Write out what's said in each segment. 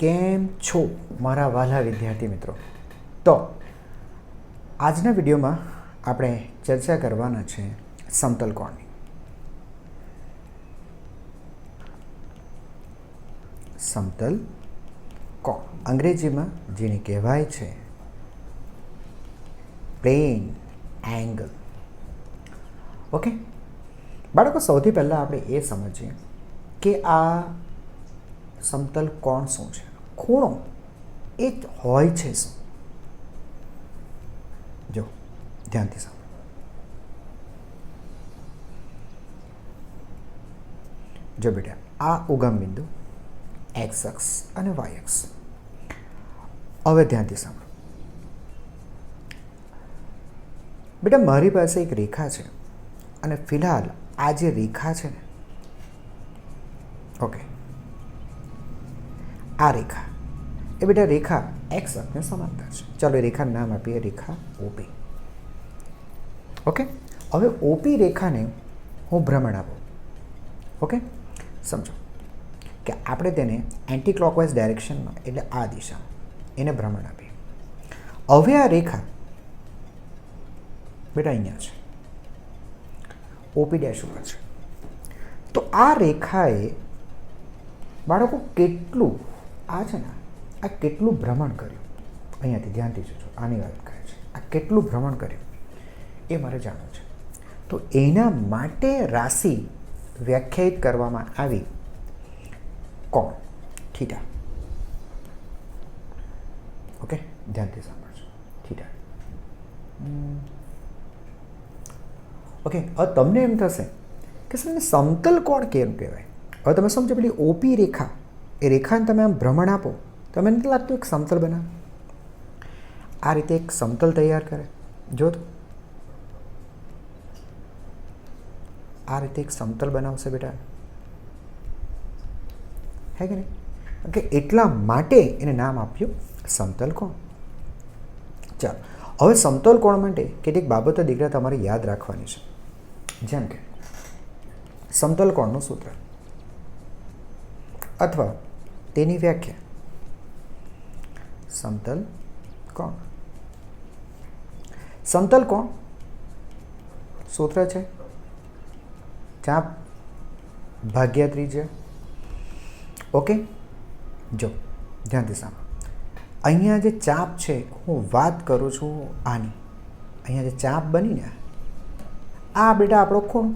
કેમ છો મારા વાલા વિદ્યાર્થી મિત્રો? તો આજના વિડીયોમાં આપણે ચર્ચા કરવાના છે સમતલ કોણની. સમતલ કોણ અંગ્રેજીમાં જેને કહેવાય છે પ્લેન એંગલ. ઓકે બાળકો, સૌથી પહેલાં આપણે એ સમજીએ કે આ સમતલ કોણ શું છે. ખૂણો એ હોય છે શું? જો ધ્યાનથી સાંભળો. જો બેટા, આ ઉગમ બિંદુ એક્સ અક્ષ અને વાય અક્ષ. હવે ધ્યાનથી સાંભળો બેટા, મારી પાસે એક રેખા છે અને ફિલહાલ આ જે રેખા છે ને, ઓકે, આ રેખા એ બેટા રેખા એક્સ અક્ષને સમાંતર છે. ચાલો એ રેખાનું નામ આપીએ રેખા ઓપી. ઓકે, હવે ઓપી રેખાને હું ભ્રમણ આપું. ઓકે, સમજો કે આપણે તેને એન્ટી ક્લોકવાઇઝ ડાયરેક્શનમાં, એટલે આ દિશામાં એને ભ્રમણ આપીએ. હવે આ રેખા બેટા અહીંયા છે, ઓપી ડેશ ઉપર છે. તો આ રેખાએ બાળકો કેટલું આ છે ને, આ કેટલું ભ્રમણ કર્યું, અહીંયાથી ધ્યાનથી જોજો, આની વાત કરે છે, આ કેટલું ભ્રમણ કર્યું એ મારે જાણવું છે. તો એના માટે રાશિ વ્યાખ્યાયિત કરવામાં આવી કોણ થીટા. ઓકે, ધ્યાનથી સાંભળજો, થીટા. ઓકે, હવે તમને એમ થશે કે સર સમતલ કોણ કેમ કહેવાય? હવે તમે સમજો, પેલી ઓપી રેખા, એ રેખાને તમે આમ ભ્રમણ આપો, તમે નથી લાગતું એક સમતલ બનાવે? આ રીતે એક સમતલ તૈયાર કરે. જો તો આ રીતે એક સમતલ બનાવશે બેટા, હે કે નહીં? ઓકે, એટલા માટે એને નામ આપ્યું સમતલ કોણ. ચાલો, હવે સમતલ કોણ માટે કેટલીક બાબતો દીકરા તમારે યાદ રાખવાની છે. જેમ કે સમતલ કોણનું સૂત્ર અથવા તેની વ્યાખ્યા. સમતલ કોણ, સમતલ કોણ સૂત્ર છે ચાપ ભાગ્યા ત્રિજ્યા. ઓકે, જો ધ્યાનથી સાંભળો. અહીંયા જે ચાપ છે, હું વાત કરું છું આની. અહીંયા જે ચાપ બની ને, આ બેટા આપણો ખૂણો.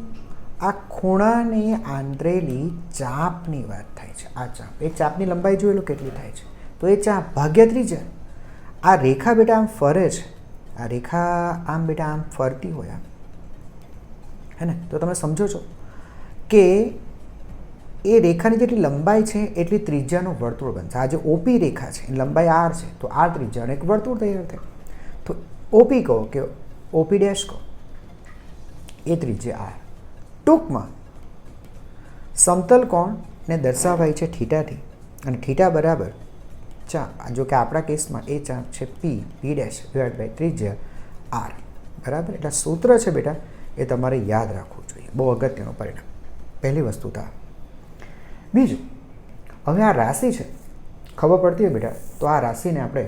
આ ખૂણાને આંતરેલી ચાપની વાત થાય છે. આ ચાપ, એ ચાપની લંબાઈ જોઈ લો કેટલી થાય છે. તો એ ચાપ ભાગ્યા ત્રિજ્યા. આ રેખા બેટા આમ ફરે છે, આ રેખા આમ બેટા આમ ફરતી હોય આમ, હે ને? તો તમે સમજો છો કે એ રેખાની જેટલી લંબાઈ છે એટલી ત્રિજ્યાનું વર્તુળ બનશે. આ જે ઓપી રેખા છે એની લંબાઈ આર છે, તો આર ત્રિજ્યાનું એક વર્તુળ તૈયાર થાય. તો ઓપી કહો કે ઓપી ડેશ કહો, એ ત્રિજ્યા આર. ટૂંકમાં સમતલ કોણને દર્શાવાય છે થીટાથી, અને થીટા બરાબર ચાપ. જો કે આપણા કેસમાં એ ચાપ છે પી ડેશ ડિવાઇડ બાય ત્રિજ્યા આર, બરાબર. એટલે સૂત્ર છે બેટા એ તમારે યાદ રાખવું જોઈએ, બહુ અગત્યનું પરિણામ. પહેલી વસ્તુ તો. બીજું, હવે આ રાશિ છે, ખબર પડતી હોય બેટા, તો આ રાશિને આપણે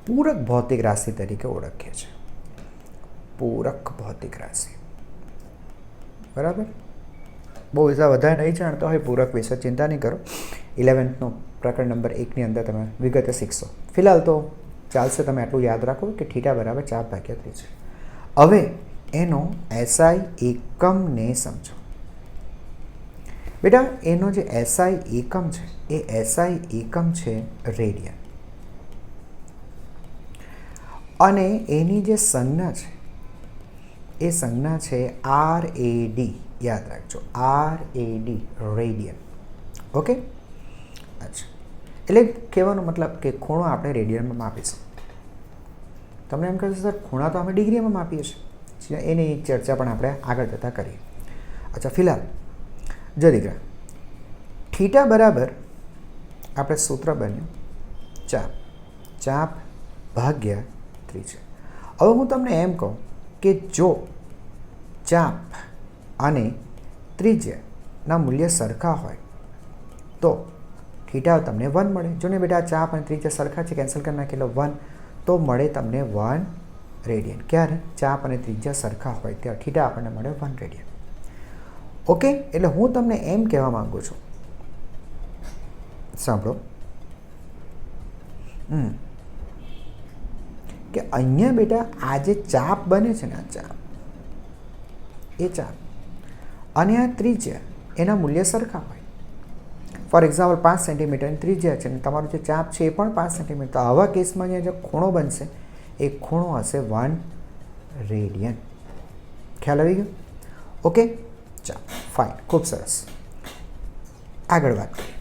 પૂરક ભૌતિક રાશિ તરીકે ઓળખીએ છીએ. પૂરક ભૌતિક રાશિ, બરાબર. બહુ વધારે નહીં જાણતો હોય પૂરક વિશે, ચિંતા નહીં કરો. 11th પ્રકરણ નંબર 1ની અંદર તમે વિગતે શીખશો. ફિલહાલ તો ચાલશે, તમે આટલું યાદ રાખો કે થીટા બરાબર ચાપ ભાગ્યા ત્રિજ્યા. હવે એનો એસઆઈ એકમને સમજો બેટા. એનો જે એસઆઈ એકમ છે, એ એસઆઈ એકમ છે રેડિયન, અને એની જે સંજ્ઞા છે એ સંજ્ઞા છે RAD. યાદ રાખજો, RAD, રેડિયન. ઓકે, અચ્છા. એટલે કહેવાનો મતલબ કે ખૂણો આપણે રેડિયનમાં માપીશું. તમને એમ કહેશે સર ખૂણા તો અમે ડિગ્રીમાં માપીએ છીએ, એની ચર્ચા પણ આપણે આગળ જતાં કરીએ. અચ્છા, ફિલહાલ જો દીકરા, થીટા બરાબર આપણે સૂત્ર બન્યું ચાપ, ચાપ ભાગ્યા ત્રિજ્યા. હવે હું તમને એમ કહું કે જો ચાપ અને ત્રિજ્યાના મૂલ્ય સરખા હોય તો થીટા તમને 1 મળે. જો ને બેટા ચાપ અને ત્રિજ્યા સરખા છે, કેન્સલ કરી નાખે એટલે 1, તો મળે તમને 1 રેડિયન. ક્યારે? ચાપ અને ત્રિજ્યા સરખા હોય ત્યારે થીટા આપણને મળે 1 રેડિયન. ઓકે, એટલે હું તમને એમ કહેવા માગું છું, સાંભળો, કે અહીંયા બેટા આ જે ચાપ બને છે ને, આ ચાપ, એ ચાપ અને આ ત્રિજ્યા એના મૂલ્ય સરખા હોય. ફોર એક્ઝામ્પલ 5 સેન્ટીમીટરની ત્રિજ્યા છે અને તમારું જે ચાપ છે એ પણ 5 સેન્ટીમીટર. તો આવા કેસમાં અહીંયા જે ખૂણો બનશે એ ખૂણો હશે 1 રેડિયન. ખ્યાલ આવી ગયો? ઓકે, ચાલો, ફાઇન, ખૂબ સરસ. આગળ વાત કરીએ.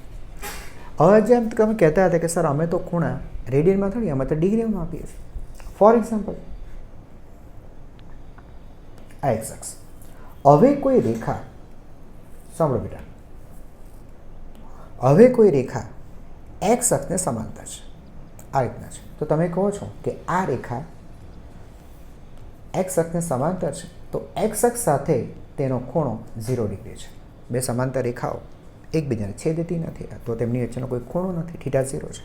હવે જેમ તમે કહેતા હતા કે સર અમે તો ખૂણા રેડિયનમાં થોડી, અમે તો ડિગ્રીમાં આપીએ છીએ. ફોર એક્ઝામ્પલ આ એક્સ અક્ષ. હવે કોઈ રેખા, સાંભળો બેટા, હવે કોઈ રેખા એક્સ અક્ષને સમાંતર છે, આ રીતના છે. તો તમે કહો છો કે આ રેખા એક્સ અક્ષને સમાંતર છે, તો એક્સ અક્ષ સાથે તેનો ખૂણો 0 ડિગ્રી છે. બે સમાંતર રેખાઓ એકબીજાને છેદતી નથી, તો તેમની વચ્ચેનો કોઈ ખૂણો નથી, થીટા 0 છે.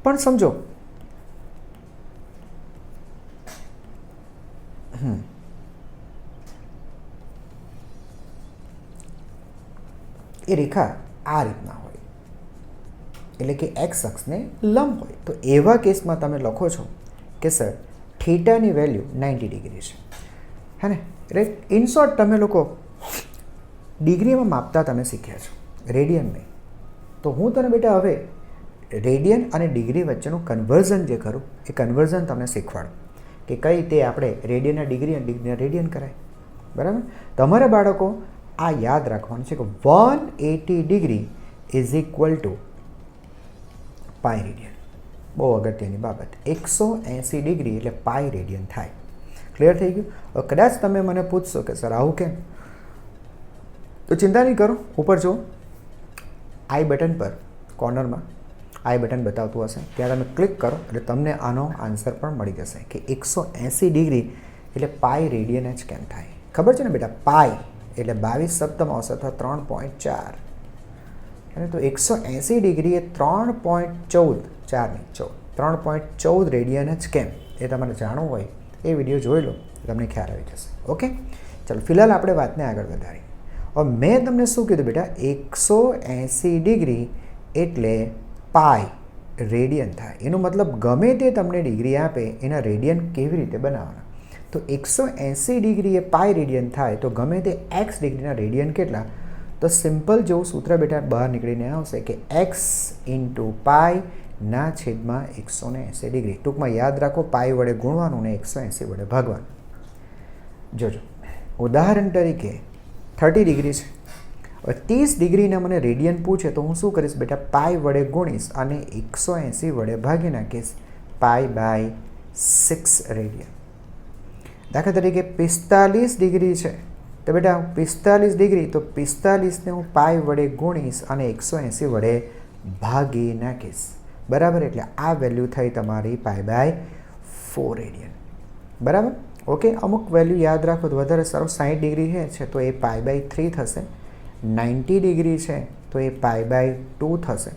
પણ સમજો એ રેખા આ રીતના હોય, એટલે કે એક્સ અક્ષને લંબ હોય. તો એવા કેસમાં તમે લખો છો કે સર થીટાની વેલ્યુ 90 ડિગ્રી છે, હે ને? એટલે ઇન શોર્ટ તમે લોકો ડિગ્રીમાં માપતા તમે શીખ્યા છો, રેડિયન નહીં. તો હું તને બેટા હવે રેડિયન અને ડિગ્રી વચ્ચેનું કન્વર્ઝન જે કરું એ કન્વર્ઝન તમને શીખવાડું કે કઈ રીતે આપણે રેડિયનના ડિગ્રી અને ડિગ્રીના રેડિયન કરાય. બરાબર? તમારા બાળકો આ યાદ રાખવાનું છે કે 180 degree is equal to pi radian. બહુ અગત્યની બાબત. 180 ડિગ્રી એટલે પાઈ રેડિયન થાય. ક્લિયર થઈ ગયું? હવે કદાચ તમે મને પૂછશો કે સર આવું કેમ, તો ચિંતા નહીં કરો, ઉપર જુઓ, આઈ બટન પર કોર્નરમાં આઈ બટન બતાવતું હશે, ત્યાં તમે ક્લિક કરો એટલે તમને આનો આન્સર પણ મળી જશે કે 180 ડિગ્રી એટલે પાઈ રેડિયન જ કેમ થાય. ખબર છે ને બેટા? પાઈ એટલે 22 સપ્તમાંશ અથવા 3.4, અને તો 180 ડિગ્રી એ 3.14 રેડિયન જ કેમ, એ તમારે જાણવું હોય એ વિડીયો જોઈ લો, તમને ખ્યાલ આવી જશે. ઓકે, ચાલો ફિલહાલ આપણે વાતને આગળ વધારીએ. હવે મેં તમને શું કીધું બેટા? 180 ડિગ્રી એટલે પાઈ રેડિયન થાય. એનો મતલબ ગમે તે તમને ડિગ્રી આપે એના રેડિયન કેવી રીતે બનાવવાના. તો 180 ડિગ્રી એ પાઈ રેડિયન થાય, તો ગમે તે એક્સ ડિગ્રીના રેડિયન કેટલા? તો સિમ્પલ જેવું સૂત્ર બેટા બહાર નીકળીને આવશે કે એક્સ ઇન્ટુ પાઈ ના છેદમાં 180 ડિગ્રી. ટૂંકમાં યાદ રાખો, પાઈ વડે ગુણવાનું ને 180 વડે ભાગવાનું. જોજો, ઉદાહરણ તરીકે 30 ડિગ્રી છે. હવે 30 ડિગ્રીના મને રેડિયન પૂછે તો હું શું કરીશ બેટા? પાઈ વડે ગુણીશ અને 180 વડે ભાગી નાખીશ, પાઈ બાય 6 રેડિયન. દાખલા તરીકે 45 ડિગ્રી છે, તો બેટા 45 ડિગ્રી, તો 45ને હું પાઈ વડે ગુણીશ અને 180 વડે ભાગી નાખીશ. બરાબર? એટલે આ વેલ્યુ થઈ તમારી પાઈ બાય 4 રેડિયન. બરાબર? ઓકે, અમુક વેલ્યુ યાદ રાખો તો વધારે સારું. 60 ડિગ્રી છે તો એ પાઈ બાય 3 થશે. 90 ડિગ્રી છે તો એ પાઈ બાય 2 થશે.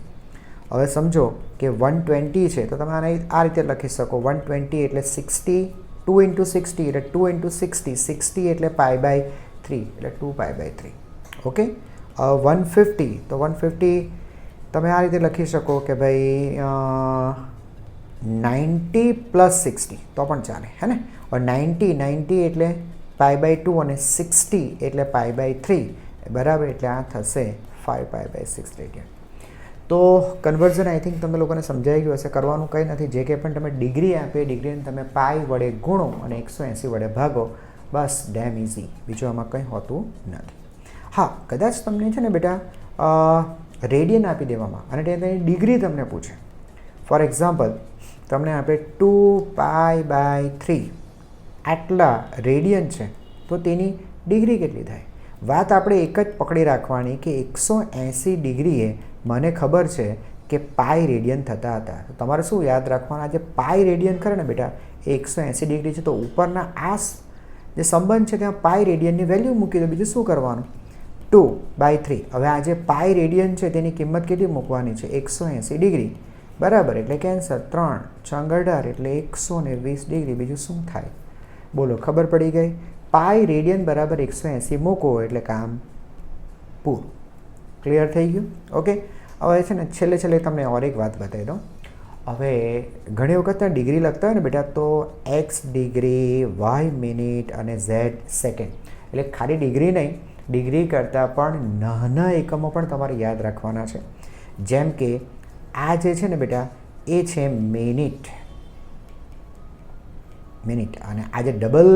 હવે સમજો કે 120 છે તો તમે આને આ રીતે લખી શકો, 120 એટલે 60, 2 into 60 એટલે 2 into 60, 60 એટલે પાઈ બાય 3 એટલે 2 પાઈ બાય 3. ઓકે, 150 તો 150 તમે આ રીતે લખી શકો કે ભાઈ 90 + 60 તો પણ ચાલે, હે ને? 90 એટલે પાઈ બાય 2 અને 60 એટલે પાઈ બાય 3. બરાબર? એટલે આ થશે 5 પાઈ બાય 6 રેડિયન. તો કન્વર્ઝન આઈ થિંક તમે લોકોને સમજાઈ ગયું હશે. કરવાનું કંઈ નથી. જે કંઈ પણ તમે ડિગ્રી આપે, ડિગ્રીને તમે પાઈ વડે ગુણો અને 180 વડે ભાગો, બસ ડેમ ઇઝી. બીજું આમાં કંઈ હોતું નથી. હા, કદાચ તમને છે ને બેટા રેડિયન આપી દેવામાં અને તેની ડિગ્રી તમને પૂછે. ફોર એક્ઝામ્પલ તમને આપે 2 પાઈ બાય 3 આટલા રેડિયન છે, તો તેની ડિગ્રી કેટલી થાય? વાત આપણે એક જ પકડી રાખવાની કે 180 ડિગ્રીએ મને ખબર છે કે પાઈ રેડિયન થતા હતા. તો તમારે શું યાદ રાખવાનું? આ જે પાઈ રેડિયન કરે ને બેટા એ 180 ડિગ્રી છે, તો ઉપરના આ જે સંબંધ છે ત્યાં પાઈ રેડિયનની વેલ્યુ મૂકી દો. બીજું શું કરવાનું? 2/3. હવે આ જે પાઈ રેડિયન છે તેની કિંમત કેટલી મૂકવાની છે? 180 ડિગ્રી, બરાબર. એટલે કેન્સર. 3 6 18 એટલે 120 ડિગ્રી. બીજું શું થાય? બોલો, ખબર પડી ગઈ? પાઈ રેડિયન બરાબર 180 મૂકો એટલે કામ પૂરું. ક્લિયર થઈ ગયું? ઓકે. હવે છે ને છેલ્લે તમને ઓર એક વાત બતાવી દઉં. હવે ઘણી વખત ડિગ્રી લખતા હોય ને બેટા, તો એક્સ ડિગ્રી, વાય મિનિટ અને ઝેડ સેકન્ડ. એટલે ખાલી ડિગ્રી નહીં, ડિગ્રી કરતાં પણ નાના એકમો પણ તમારે યાદ રાખવાના છે. જેમ કે આ જે છે ને બેટા, એ છે મિનિટ. અને આ જે ડબલ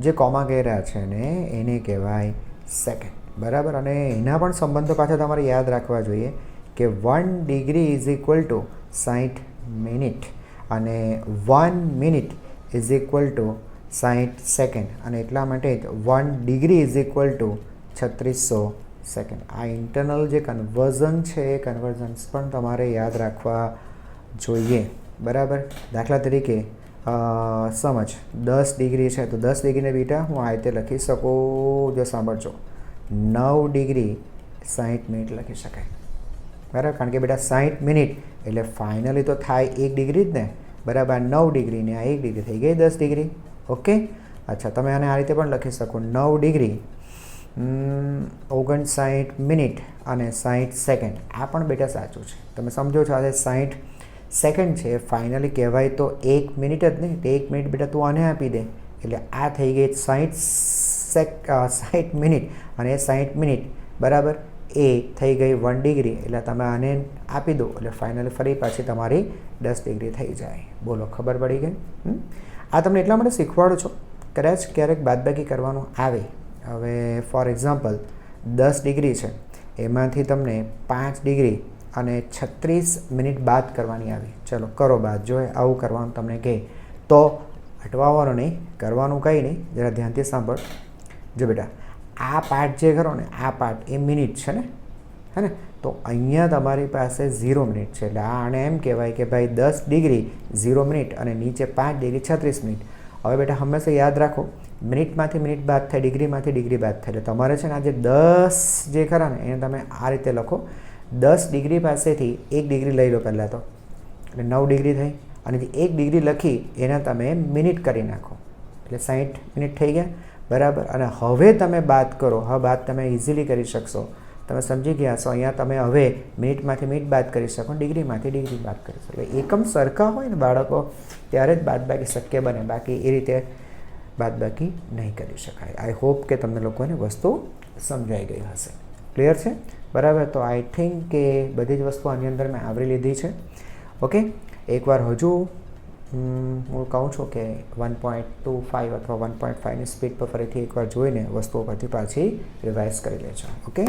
જે કોમા કર્યા છે ને એને કહેવાય સેકન્ડ, બરાબર. અને એના પણ સંબંધો પાછા તમારે યાદ રાખવા જોઈએ કે 1 degree is equal two 60 minute અને 1 minute is equal two 60 second. અને એટલા માટે જ 1 degree is equal two 3600 second. આ ઇન્ટરનલ જે કન્વર્ઝન છે એ કન્વર્ઝન્સ પણ તમારે યાદ રાખવા જોઈએ, બરાબર. દાખલા તરીકે સમજ 10 ડિગ્રી છે તો 10 ડિગ્રીને બેટા હું આ રીતે લખી શકું. જો સાંભળજો, 9 ડિગ્રી 60 મિનિટ લખી શકાય, બરાબર. કારણ કે બેટા 60 મિનિટ એટલે ફાઇનલી તો થાય 1 ડિગ્રી જ ને, બરાબર. 9 ડિગ્રીને આ 1 ડિગ્રી થઈ ગઈ 10 ડિગ્રી. ઓકે. અચ્છા, તમે આને આ રીતે પણ લખી શકો, 9 ડિગ્રી 59 મિનિટ અને 60 સેકન્ડ. આ પણ બેટા સાચું છે. તમે સમજો છો, આ 60 સેકન્ડ છે ફાઇનલી કહેવાય તો 1 મિનિટ જ નહીં. તો 1 મિનિટ બેટા તું આને આપી દે એટલે આ થઈ ગઈ 60 મિનિટ અને 60 મિનિટ, બરાબર, એ થઈ ગઈ 1 ડિગ્રી. એટલે તમે આને આપી દો એટલે ફાઇનલી ફરી પાછી તમારી 10 ડિગ્રી થઈ જાય. બોલો, ખબર પડી ગઈ? આ તમને એટલા માટે શીખવાડું છું, કદાચ ક્યારેક બાદબાકી કરવાનું આવે. હવે ફોર એક્ઝામ્પલ 10 ડિગ્રી છે, એમાંથી તમને 5 ડિગ્રી અને 36 મિનિટ બાદ કરવાની આવી. ચલો કરો બાદ. જો આવું કરવાનું તમને કહે તો અટવાવાનું નહીં, કરવાનું કંઈ નહીં. જરા ધ્યાનથી સાંભળ. જો બેટા, આ પાર્ટ જે કરો ને, આ પાર્ટ એ મિનિટ છે ને, હે ને. તો અહીંયા તમારી પાસે 0 મિનિટ છે. એટલે આને એમ કહેવાય કે ભાઈ 10 ડિગ્રી 0 મિનિટ અને નીચે 5 ડિગ્રી 36 મિનિટ. હવે બેટા હંમેશા યાદ રાખો, મિનિટમાંથી મિનિટ બાદ થાય, ડિગ્રીમાંથી ડિગ્રી બાદ થાય. એટલે તમારે છે ને આ જે 10 જે ખરા ને એને તમે આ રીતે લખો. 10 ડિગ્રી પાસેથી 1 ડિગ્રી લઈ લો પહેલાં તો, એટલે 9 ડિગ્રી થઈ. અને જે 1 ડિગ્રી લખી એને તમે મિનિટ કરી નાખો એટલે 60 મિનિટ થઈ ગયા, બરાબર. અને હવે તમે બાદ કરો. હવે બાદ તમે ઇઝીલી કરી શકશો. તમે સમજી ગયા છો. અહીંયા તમે હવે મિનિટમાંથી મિનિટ બાદ કરી શકો, ડિગ્રીમાંથી ડિગ્રી બાદ કરી શકો. એટલે એકમ સરખા હોય ને બાળકો, ત્યારે જ બાદબાકી શક્ય બને. બાકી એ રીતે બાદબાકી નહીં કરી શકાય. આઈ હોપ કે તમને લોકોને વસ્તુ સમજાઈ ગઈ હશે. ક્લિયર છે? બરાબર. તો આઈ થિંક કે બધી જ વસ્તુ આની અંદર મેં આવરી લીધી છે. ઓકે. એકવાર હજુ હું કહું છું કે 1.25 અથવા 1.5ની સ્પીડ પર ફરીથી એકવાર જોઈને વસ્તુઓ પરથી પાછી રિવાઇઝ કરી લેજો. ઓકે.